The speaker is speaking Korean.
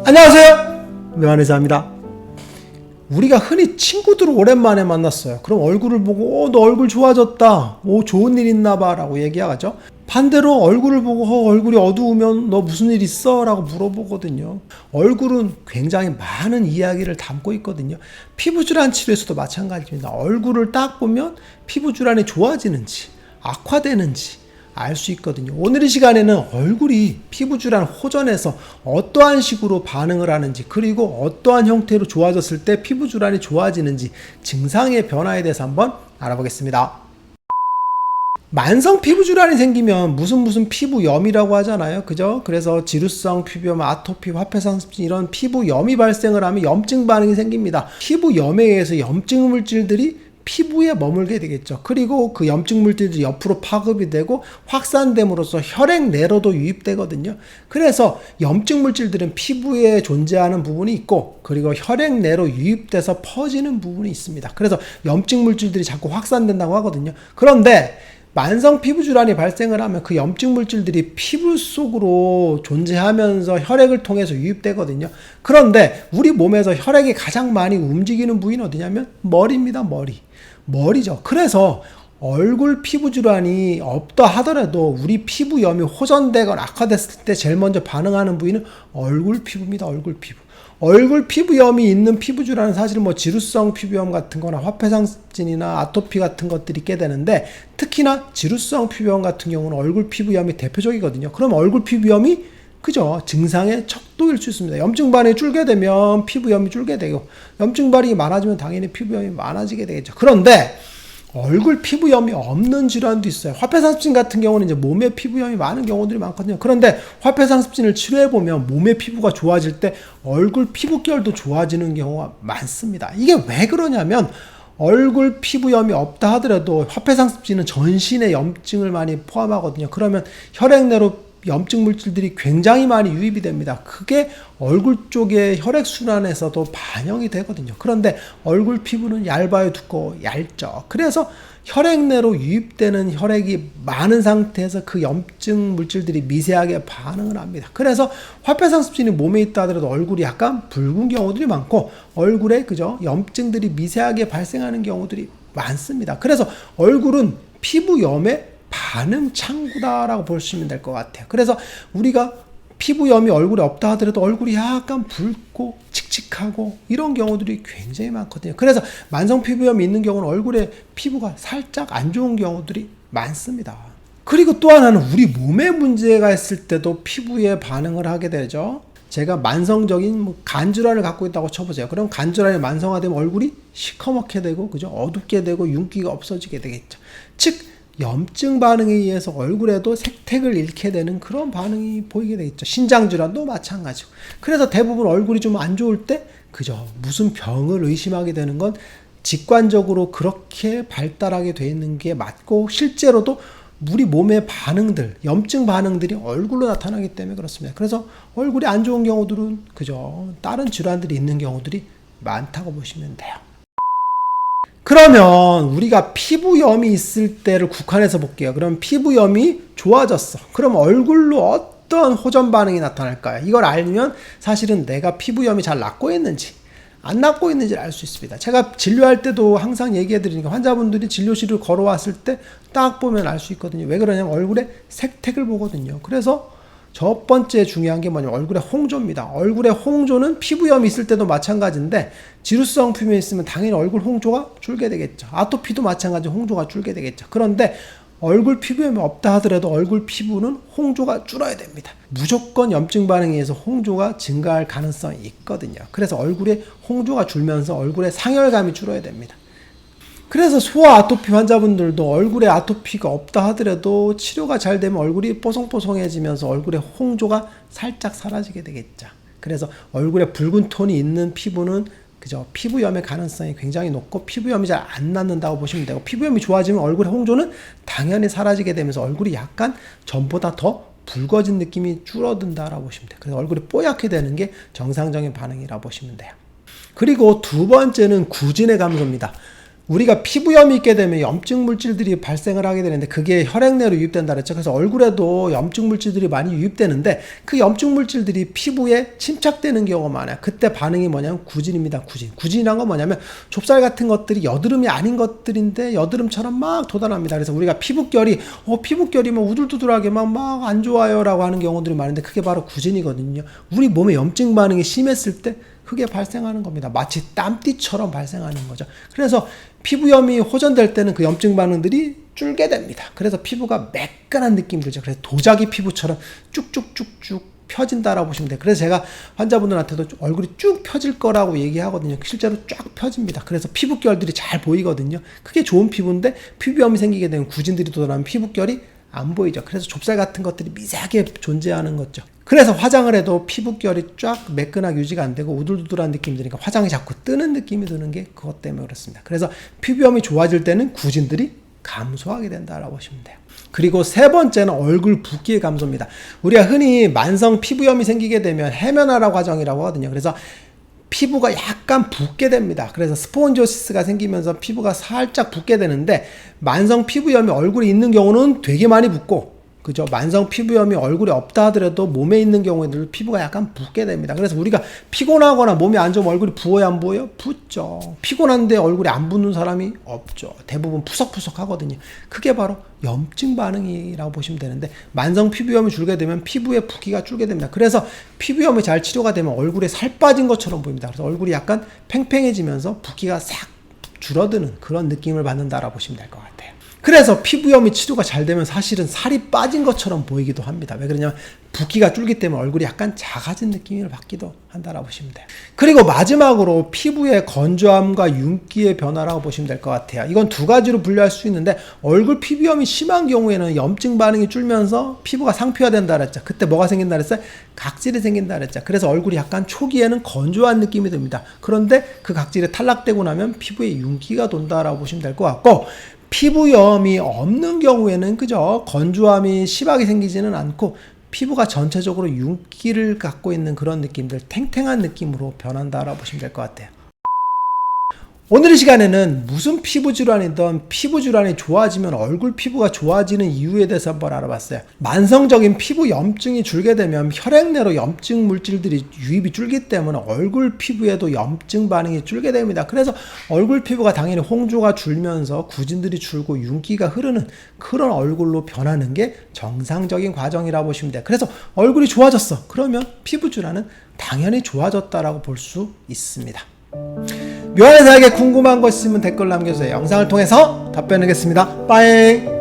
안녕하세요, 명한의사입니다. 우리가 흔히 친구들을 오랜만에 만났어요. 그럼 얼굴을 보고 너 얼굴 좋아졌다, 좋은 일 있나 봐 라고 얘기하죠. 반대로 얼굴을 보고 얼굴이 어두우면 너 무슨 일 있어? 라고 물어보거든요. 얼굴은 굉장히 많은 이야기를 담고 있거든요. 피부질환 치료에서도 마찬가지입니다. 얼굴을 딱 보면 피부질환이 좋아지는지 악화되는지 알 수 있거든요. 오늘 이 시간에는 얼굴이 피부질환 호전에서 어떠한 식으로 반응을 하는지, 그리고 어떠한 형태로 좋아졌을 때 피부질환이 좋아지는지 증상의 변화에 대해서 한번 알아보겠습니다. 만성 피부질환이 생기면 무슨 피부염이라고 하잖아요. 그죠? 그래서 지루성 피부염, 아토피, 화폐상습진 이런 피부염이 발생을 하면 염증 반응이 생깁니다. 피부염에 의해서 염증 물질들이 피부에 머물게 되겠죠. 그리고 그 염증 물질들이 옆으로 파급이 되고 확산됨으로써 혈액 내로도 유입되거든요. 그래서 염증 물질들은 피부에 존재하는 부분이 있고, 그리고 혈액 내로 유입돼서 퍼지는 부분이 있습니다. 그래서 염증 물질들이 자꾸 확산된다고 하거든요. 그런데 만성 피부질환이 발생을 하면 그 염증 물질들이 피부 속으로 존재하면서 혈액을 통해서 유입되거든요. 그런데 우리 몸에서 혈액이 가장 많이 움직이는 부위는 어디냐면 머리입니다. 머리죠. 그래서 얼굴 피부질환이 없다 하더라도 우리 피부염이 호전되거나 악화됐을 때 제일 먼저 반응하는 부위는 얼굴 피부입니다. 얼굴 피부염이 있는 피부질환은 사실 지루성 피부염 같은 거나 화폐상습진이나 아토피 같은 것들이 있게 되는데, 특히나 지루성 피부염 같은 경우는 얼굴 피부염이 대표적이거든요. 그럼 얼굴 피부염이 증상의 척도일 수 있습니다. 염증 반응이 줄게 되면 피부염이 줄게 되고, 염증 반응이 많아지면 당연히 피부염이 많아지게 되겠죠. 그런데 얼굴 피부염이 없는 질환도 있어요. 화폐상습진 같은 경우는 이제 몸에 피부염이 많은 경우들이 많거든요. 그런데 화폐상습진을 치료해보면 몸의 피부가 좋아질 때 얼굴 피부결도 좋아지는 경우가 많습니다. 이게 왜 그러냐면, 얼굴 피부염이 없다 하더라도 화폐상습진은 전신에 염증을 많이 포함하거든요. 그러면 혈액 내로 염증 물질들이 굉장히 많이 유입이 됩니다. 그게 얼굴 쪽의 혈액순환에서도 반영이 되거든요. 그런데 얼굴 피부는 얇아요, 두꺼워, 얇죠. 그래서 혈액 내로 유입되는 혈액이 많은 상태에서 그 염증 물질들이 미세하게 반응을 합니다. 그래서 화폐상습진이 몸에 있다 하더라도 얼굴이 약간 붉은 경우들이 많고, 얼굴에 염증들이 미세하게 발생하는 경우들이 많습니다. 그래서 얼굴은 피부염의 반응 창구다라고 보시면 될 것 같아요. 그래서 우리가 피부염이 얼굴에 없다 하더라도 얼굴이 약간 붉고 칙칙하고 이런 경우들이 굉장히 많거든요. 그래서 만성 피부염이 있는 경우는 얼굴에 피부가 살짝 안 좋은 경우들이 많습니다. 그리고 또 하나는 우리 몸에 문제가 있을 때도 피부에 반응을 하게 되죠. 제가 만성적인 간질환을 갖고 있다고 쳐보세요. 그럼 간질환이 만성화되면 얼굴이 시커멓게 되고, 어둡게 되고 윤기가 없어지게 되겠죠. 즉 염증 반응에 의해서 얼굴에도 색택을 잃게 되는 그런 반응이 보이게 되겠죠. 신장질환도 마찬가지고. 그래서 대부분 얼굴이 좀 안 좋을 때 무슨 병을 의심하게 되는 건 직관적으로 그렇게 발달하게 되어 있는 게 맞고, 실제로도 우리 몸의 반응들, 염증 반응들이 얼굴로 나타나기 때문에 그렇습니다. 그래서 얼굴이 안 좋은 경우들은 다른 질환들이 있는 경우들이 많다고 보시면 돼요. 그러면 우리가 피부염이 있을 때를 국한해서 볼게요. 그럼 피부염이 좋아졌어. 그럼 얼굴로 어떤 호전 반응이 나타날까요? 이걸 알면 사실은 내가 피부염이 잘 낫고 있는지 안 낫고 있는지를 알 수 있습니다. 제가 진료할 때도 항상 얘기해 드리니까, 환자분들이 진료실을 걸어왔을 때 딱 보면 알 수 있거든요. 왜 그러냐면 얼굴에 색택을 보거든요. 그래서 첫 번째 중요한 게 뭐냐면 얼굴의 홍조입니다. 얼굴의 홍조는 피부염이 있을 때도 마찬가지인데, 지루성 피부염이 있으면 당연히 얼굴 홍조가 줄게 되겠죠. 아토피도 마찬가지로 홍조가 줄게 되겠죠. 그런데 얼굴 피부염이 없다 하더라도 얼굴 피부는 홍조가 줄어야 됩니다. 무조건 염증 반응에 의해서 홍조가 증가할 가능성이 있거든요. 그래서 얼굴에 홍조가 줄면서 얼굴의 상열감이 줄어야 됩니다. 그래서 소아 아토피 환자분들도 얼굴에 아토피가 없다 하더라도 치료가 잘 되면 얼굴이 뽀송뽀송해지면서 얼굴에 홍조가 살짝 사라지게 되겠죠. 그래서 얼굴에 붉은 톤이 있는 피부는 피부염의 가능성이 굉장히 높고, 피부염이 잘 안 낫는다고 보시면 되고, 피부염이 좋아지면 얼굴의 홍조는 당연히 사라지게 되면서 얼굴이 약간 전보다 더 붉어진 느낌이 줄어든다라고 보시면 돼요. 그래서 얼굴이 뽀얗게 되는 게 정상적인 반응이라고 보시면 돼요. 그리고 두 번째는 구진의 감소입니다. 우리가 피부염이 있게 되면 염증 물질들이 발생을 하게 되는데 그게 혈액 내로 유입된다 그랬죠. 그래서 얼굴에도 염증 물질들이 많이 유입되는데 그 염증 물질들이 피부에 침착되는 경우가 많아요. 그때 반응이 뭐냐면 구진입니다. 구진이란 건 뭐냐면 좁쌀 같은 것들이 여드름이 아닌 것들인데 여드름처럼 막 돋아납니다. 그래서 우리가 피부결이 뭐 우둘두둘하게 막 안 좋아요 라고 하는 경우들이 많은데 그게 바로 구진이거든요. 우리 몸에 염증 반응이 심했을 때 그게 발생하는 겁니다. 마치 땀띠처럼 발생하는 거죠. 그래서 피부염이 호전될 때는 그 염증 반응들이 줄게 됩니다. 그래서 피부가 매끈한 느낌이 들죠. 그래서 도자기 피부처럼 쭉쭉쭉쭉 펴진다라고 보시면 돼요. 그래서 제가 환자분들한테도 얼굴이 쭉 펴질 거라고 얘기하거든요. 실제로 쫙 펴집니다. 그래서 피부결들이 잘 보이거든요. 그게 좋은 피부인데 피부염이 생기게 되면 구진들이 돋아나면 피부결이 안 보이죠. 그래서 좁쌀 같은 것들이 미세하게 존재하는 거죠. 그래서 화장을 해도 피부결이 쫙 매끈하게 유지가 안 되고 우둘두둘한 느낌이 드니까 화장이 자꾸 뜨는 느낌이 드는 게 그것 때문에 그렇습니다. 그래서 피부염이 좋아질 때는 구진들이 감소하게 된다라고 보시면 돼요. 그리고 세 번째는 얼굴 붓기의 감소입니다. 우리가 흔히 만성 피부염이 생기게 되면 해면화라 과정이라고 하거든요. 그래서 피부가 약간 붓게 됩니다. 그래서 스폰지오시스가 생기면서 피부가 살짝 붓게 되는데 만성 피부염이 얼굴에 있는 경우는 되게 많이 붓고 그죠? 만성 피부염이 얼굴에 없다 하더라도 몸에 있는 경우에는 피부가 약간 붓게 됩니다. 그래서 우리가 피곤하거나 몸이 안 좋으면 얼굴이 부어요, 안 부어요? 붓죠. 피곤한데 얼굴이 안 붓는 사람이 없죠. 대부분 푸석푸석 하거든요. 그게 바로 염증 반응이라고 보시면 되는데 만성 피부염이 줄게 되면 피부의 붓기가 줄게 됩니다. 그래서 피부염이 잘 치료가 되면 얼굴에 살 빠진 것처럼 보입니다. 그래서 얼굴이 약간 팽팽해지면서 붓기가 싹 줄어드는 그런 느낌을 받는다라고 보시면 될 것 같아요. 그래서 피부염이 치료가 잘 되면 사실은 살이 빠진 것처럼 보이기도 합니다. 왜 그러냐면 붓기가 줄기 때문에 얼굴이 약간 작아진 느낌을 받기도 한다라고 보시면 돼요. 그리고 마지막으로 피부의 건조함과 윤기의 변화라고 보시면 될 것 같아요. 이건 두 가지로 분류할 수 있는데 얼굴 피부염이 심한 경우에는 염증 반응이 줄면서 피부가 상피화된다 그랬죠. 그때 뭐가 생긴다 그랬어요? 각질이 생긴다 그랬죠. 그래서 얼굴이 약간 초기에는 건조한 느낌이 듭니다. 그런데 그 각질이 탈락되고 나면 피부에 윤기가 돈다라고 보시면 될 것 같고 피부염이 없는 경우에는 그저 건조함이 심하게 생기지는 않고 피부가 전체적으로 윤기를 갖고 있는 그런 느낌들, 탱탱한 느낌으로 변한다라고 보시면 될 것 같아요. 오늘 이 시간에는 무슨 피부 질환이든 피부 질환이 좋아지면 얼굴 피부가 좋아지는 이유에 대해서 한번 알아봤어요. 만성적인 피부 염증이 줄게 되면 혈액 내로 염증 물질들이 유입이 줄기 때문에 얼굴 피부에도 염증 반응이 줄게 됩니다. 그래서 얼굴 피부가 당연히 홍조가 줄면서 구진들이 줄고 윤기가 흐르는 그런 얼굴로 변하는 게 정상적인 과정이라고 보시면 돼요. 그래서 얼굴이 좋아졌어. 그러면 피부 질환은 당연히 좋아졌다라고 볼 수 있습니다. 묘한의사에게 궁금한 거 있으면 댓글 남겨주세요. 영상을 통해서 답변하겠습니다. 빠잉.